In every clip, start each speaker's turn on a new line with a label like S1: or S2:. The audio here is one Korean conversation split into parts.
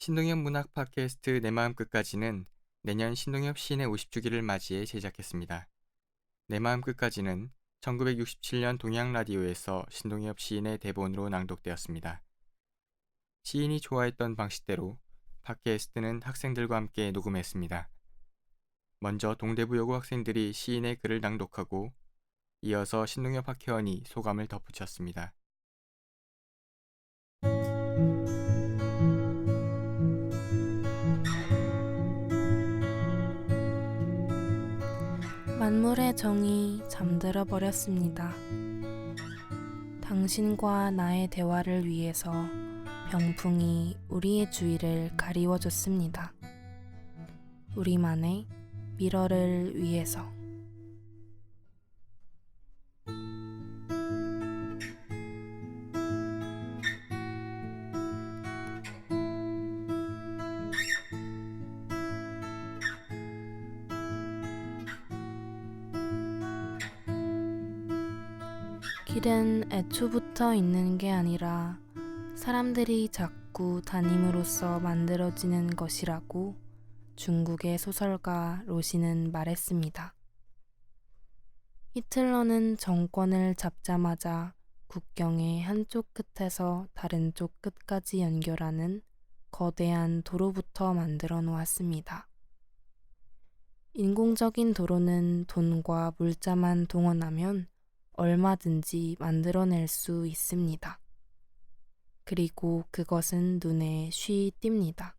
S1: 신동엽 문학 팟캐스트 내 마음 끝까지는 내년 신동엽 시인의 50주기를 맞이해 제작했습니다. 내 마음 끝까지는 1967년 동양라디오에서 신동엽 시인의 대본으로 낭독되었습니다. 시인이 좋아했던 방식대로 팟캐스트는 학생들과 함께 녹음했습니다. 먼저 동대부여고 학생들이 시인의 글을 낭독하고 이어서 신동엽 학회원이 소감을 덧붙였습니다.
S2: 만물의 정이 잠들어 버렸습니다. 당신과 나의 대화를 위해서 병풍이 우리의 주위를 가리워줬습니다. 우리만의 미러를 위해서. 길은 애초부터 있는 게 아니라 사람들이 자꾸 다님으로써 만들어지는 것이라고 중국의 소설가 로시는 말했습니다. 히틀러는 정권을 잡자마자 국경의 한쪽 끝에서 다른 쪽 끝까지 연결하는 거대한 도로부터 만들어 놓았습니다. 인공적인 도로는 돈과 물자만 동원하면 얼마든지 만들어낼 수 있습니다. 그리고 그것은 눈에 쉬 띕니다.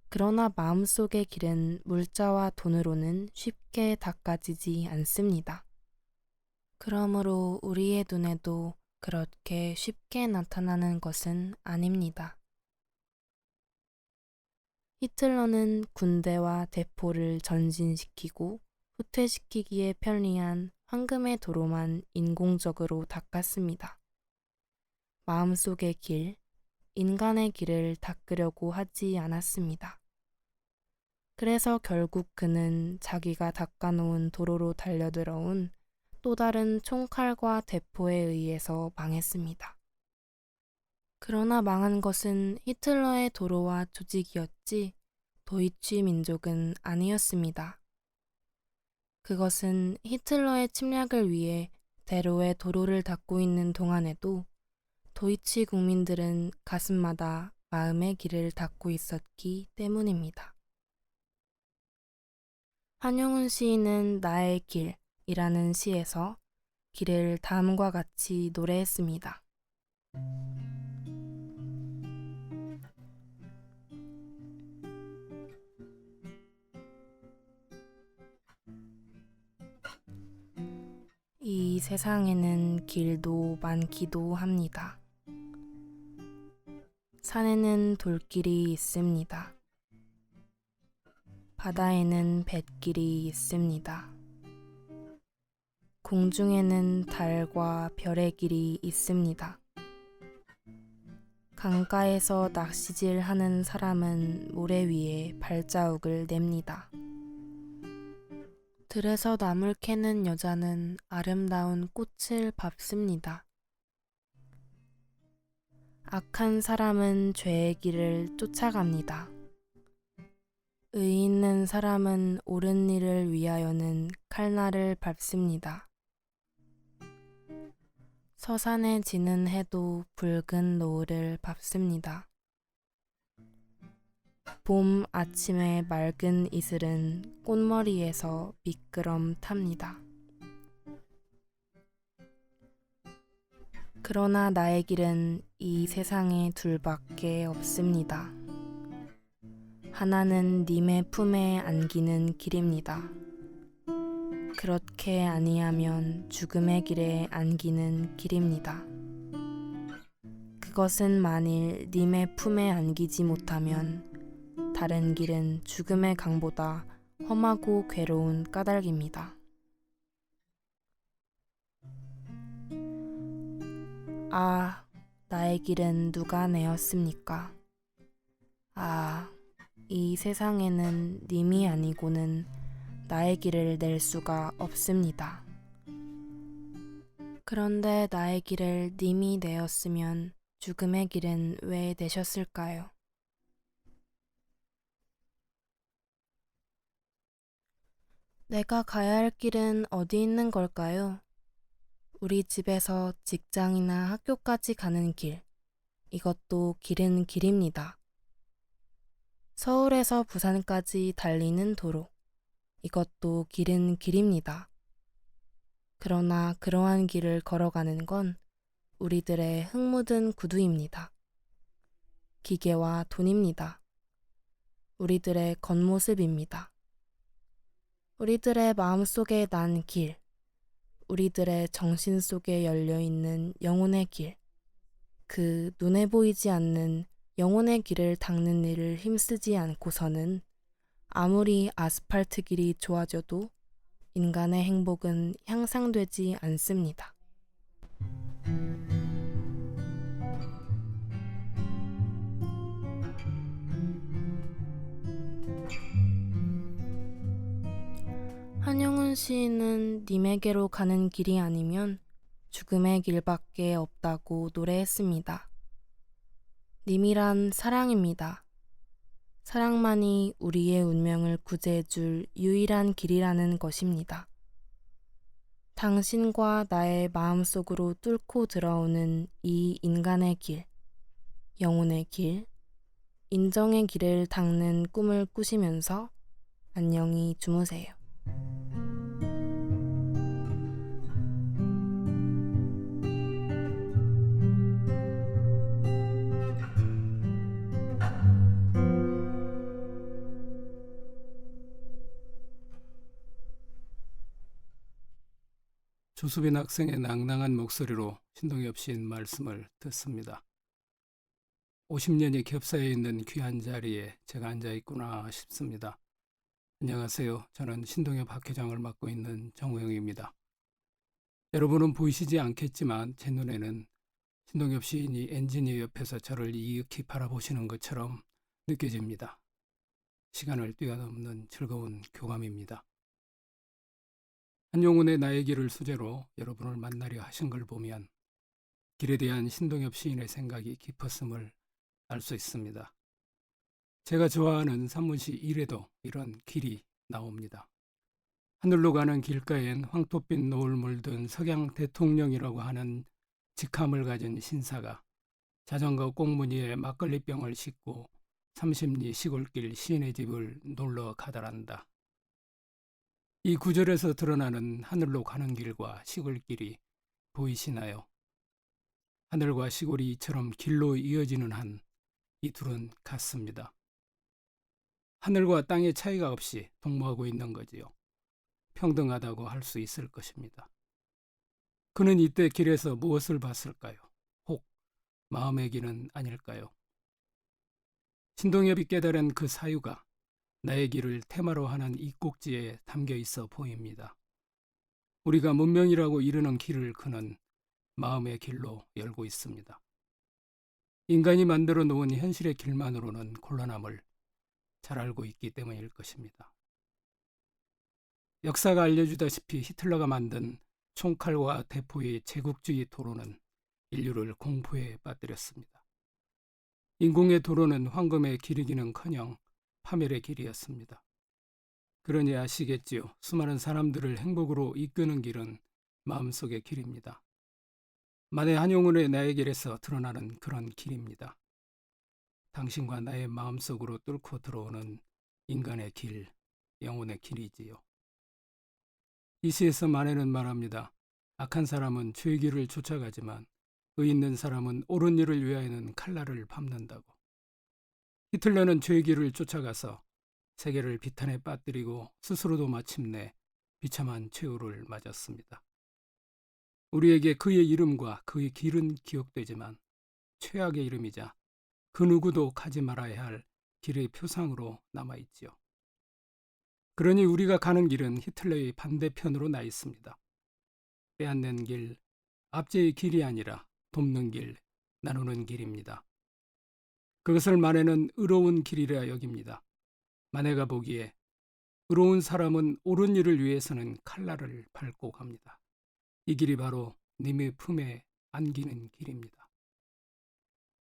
S2: 그러나 마음속의 길은 물자와 돈으로는 쉽게 닦아지지 않습니다. 그러므로 우리의 눈에도 그렇게 쉽게 나타나는 것은 아닙니다. 히틀러는 군대와 대포를 전진시키고 후퇴시키기에 편리한 황금의 도로만 인공적으로 닦았습니다. 마음속의 길, 인간의 길을 닦으려고 하지 않았습니다. 그래서 결국 그는 자기가 닦아놓은 도로로 달려들어온 또 다른 총칼과 대포에 의해서 망했습니다. 그러나 망한 것은 히틀러의 도로와 조직이었지 도이치 민족은 아니었습니다. 그것은 히틀러의 침략을 위해 대로의 도로를 닦고 있는 동안에도 도이치 국민들은 가슴마다 마음의 길을 닦고 있었기 때문입니다. 한용운 시인은 나의 길이라는 시에서 길을 다음과 같이 노래했습니다. 이 세상에는 길도 많기도 합니다. 산에는 돌길이 있습니다. 바다에는 뱃길이 있습니다. 공중에는 달과 별의 길이 있습니다. 강가에서 낚시질 하는 사람은 모래 위에 발자국을 냅니다. 들에서 나물 캐는 여자는 아름다운 꽃을 밟습니다. 악한 사람은 죄의 길을 쫓아갑니다. 의 있는 사람은 옳은 일을 위하여는 칼날을 밟습니다. 서산에 지는 해도 붉은 노을을 밟습니다. 봄 아침의 맑은 이슬은 꽃머리에서 미끄럼 탑니다. 그러나 나의 길은 이 세상에 둘밖에 없습니다. 하나는 님의 품에 안기는 길입니다. 그렇게 아니하면 죽음의 길에 안기는 길입니다. 그것은 만일 님의 품에 안기지 못하면 다른 길은 죽음의 강보다 험하고 괴로운 까닭입니다. 아, 나의 길은 누가 내었습니까? 아, 이 세상에는 님이 아니고는 나의 길을 낼 수가 없습니다. 그런데 나의 길을 님이 내었으면 죽음의 길은 왜 내셨을까요? 내가 가야 할 길은 어디 있는 걸까요? 우리 집에서 직장이나 학교까지 가는 길. 이것도 길은 길입니다. 서울에서 부산까지 달리는 도로. 이것도 길은 길입니다. 그러나 그러한 길을 걸어가는 건 우리들의 흙 묻은 구두입니다. 기계와 돈입니다. 우리들의 겉모습입니다. 우리들의 마음속에 난 길, 우리들의 정신 속에 열려있는 영혼의 길, 그 눈에 보이지 않는 영혼의 길을 닦는 일을 힘쓰지 않고서는 아무리 아스팔트 길이 좋아져도 인간의 행복은 향상되지 않습니다. 한용운 시인은 님에게로 가는 길이 아니면 죽음의 길밖에 없다고 노래했습니다. 님이란 사랑입니다. 사랑만이 우리의 운명을 구제해줄 유일한 길이라는 것입니다. 당신과 나의 마음속으로 뚫고 들어오는 이 인간의 길, 영혼의 길, 인정의 길을 닦는 꿈을 꾸시면서 안녕히 주무세요.
S3: 조수빈 학생의 낭낭한 목소리로 신동엽 시인 말씀을 듣습니다. 50년이 겹싸여 있는 귀한 자리에 제가 앉아 있구나 싶습니다. 안녕하세요. 저는 신동엽 학회장을 맡고 있는 정우영입니다. 여러분은 보이시지 않겠지만 제 눈에는 신동엽 시인이 엔지니어 옆에서 저를 이윽히 바라보시는 것처럼 느껴집니다. 시간을 뛰어넘는 즐거운 교감입니다. 한용운의 나의 길을 소재로 여러분을 만나려 하신 걸 보면 길에 대한 신동엽 시인의 생각이 깊었음을 알 수 있습니다. 제가 좋아하는 산문시 1에도 이런 길이 나옵니다. 하늘로 가는 길가엔 황토빛 노을 물든 석양 대통령이라고 하는 직함을 가진 신사가 자전거 꽁무니에 막걸리병을 싣고 30리 시골길 시인의 집을 놀러 가더란다. 이 구절에서 드러나는 하늘로 가는 길과 시골길이 보이시나요? 하늘과 시골이 이처럼 길로 이어지는 한 이 둘은 같습니다. 하늘과 땅의 차이가 없이 동무하고 있는 거지요. 평등하다고 할 수 있을 것입니다. 그는 이때 길에서 무엇을 봤을까요? 혹 마음의 길은 아닐까요? 신동엽이 깨달은 그 사유가 나의 길을 테마로 하는 이 꼭지에 담겨 있어 보입니다. 우리가 문명이라고 이르는 길을 그는 마음의 길로 열고 있습니다. 인간이 만들어 놓은 현실의 길만으로는 곤란함을 잘 알고 있기 때문일 것입니다. 역사가 알려주다시피 히틀러가 만든 총칼과 대포의 제국주의 도로는 인류를 공포에 빠뜨렸습니다. 인공의 도로는 황금의 길이기는커녕 파멸의 길이었습니다. 그러니 아시겠지요. 수많은 사람들을 행복으로 이끄는 길은 마음속의 길입니다. 만해 한용운의 나의 길에서 드러나는 그런 길입니다. 당신과 나의 마음속으로 뚫고 들어오는 인간의 길, 영혼의 길이지요. 이 시에서 만해는 말합니다. 악한 사람은 죄의 길을 쫓아가지만 의 있는 사람은 옳은 일을 위하여는 칼날을 밟는다고. 히틀러는 죄의 길을 쫓아가서 세계를 비탄에 빠뜨리고 스스로도 마침내 비참한 최후를 맞았습니다. 우리에게 그의 이름과 그의 길은 기억되지만 최악의 이름이자 그 누구도 가지 말아야 할 길의 표상으로 남아있지요. 그러니 우리가 가는 길은 히틀러의 반대편으로 나 있습니다. 빼앗는 길, 압제의 길이 아니라 돕는 길, 나누는 길입니다. 그것을 만해는 의로운 길이라 여깁니다. 만해가 보기에 의로운 사람은 옳은 일을 위해서는 칼날을 밟고 갑니다. 이 길이 바로 님의 품에 안기는 길입니다.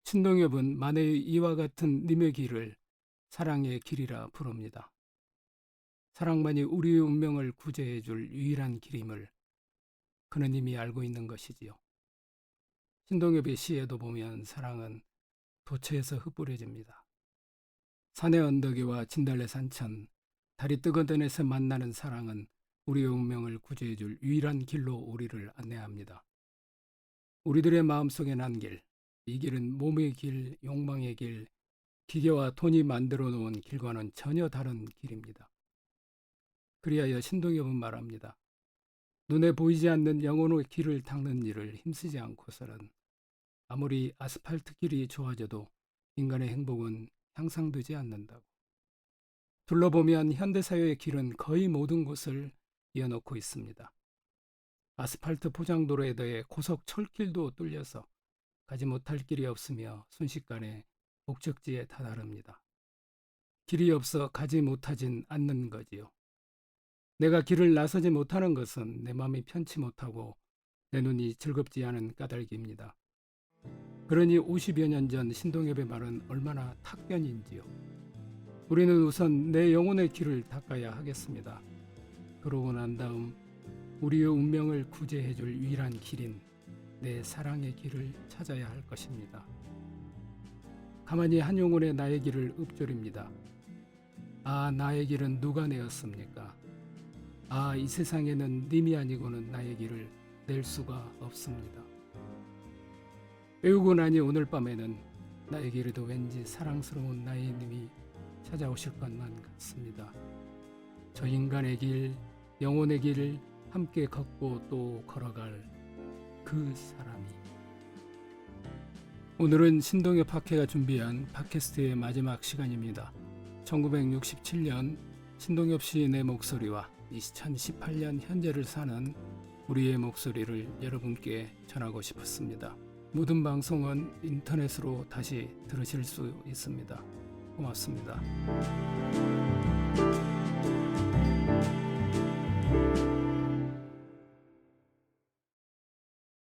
S3: 신동엽은 만해의 이와 같은 님의 길을 사랑의 길이라 부릅니다. 사랑만이 우리의 운명을 구제해 줄 유일한 길임을 그는 이미 알고 있는 것이지요. 신동엽의 시에도 보면 사랑은 도처에서 흩뿌려집니다. 산의 언덕이와 진달래 산천, 달이 뜨거운 데서 만나는 사랑은 우리의 운명을 구제해 줄 유일한 길로 우리를 안내합니다. 우리들의 마음속에 난 길, 이 길은 몸의 길, 욕망의 길, 기계와 돈이 만들어 놓은 길과는 전혀 다른 길입니다. 그리하여 신동엽은 말합니다. 눈에 보이지 않는 영혼의 길을 닦는 일을 힘쓰지 않고서는 아무리 아스팔트 길이 좋아져도 인간의 행복은 향상되지 않는다고. 둘러보면 현대사회의 길은 거의 모든 곳을 이어놓고 있습니다. 아스팔트 포장도로에 더해 고속 철길도 뚫려서 가지 못할 길이 없으며 순식간에 목적지에 다다릅니다. 길이 없어 가지 못하진 않는 거지요. 내가 길을 나서지 못하는 것은 내 마음이 편치 못하고 내 눈이 즐겁지 않은 까닭입니다. 그러니 50여 년 전 신동엽의 말은 얼마나 탁변인지요. 우리는 우선 내 영혼의 길을 닦아야 하겠습니다. 그러고 난 다음 우리의 운명을 구제해 줄 유일한 길인 내 사랑의 길을 찾아야 할 것입니다. 가만히 한 영혼의 나의 길을 읊조립니다. 아, 나의 길은 누가 내었습니까? 아, 이 세상에는 님이 아니고는 나의 길을 낼 수가 없습니다. 외우고 나니 오늘 밤에는 나에게도 왠지 사랑스러운 나의 님이 찾아오실 것만 같습니다. 저 인간의 길, 영혼의 길을 함께 걷고 또 걸어갈 그 사람이. 오늘은 신동엽 학회가 준비한 팟캐스트의 마지막 시간입니다. 1967년 신동엽 시인의 목소리와 2018년 현재를 사는 우리의 목소리를 여러분께 전하고 싶었습니다. 모든 방송은 인터넷으로 다시 들으실 수 있습니다. 고맙습니다.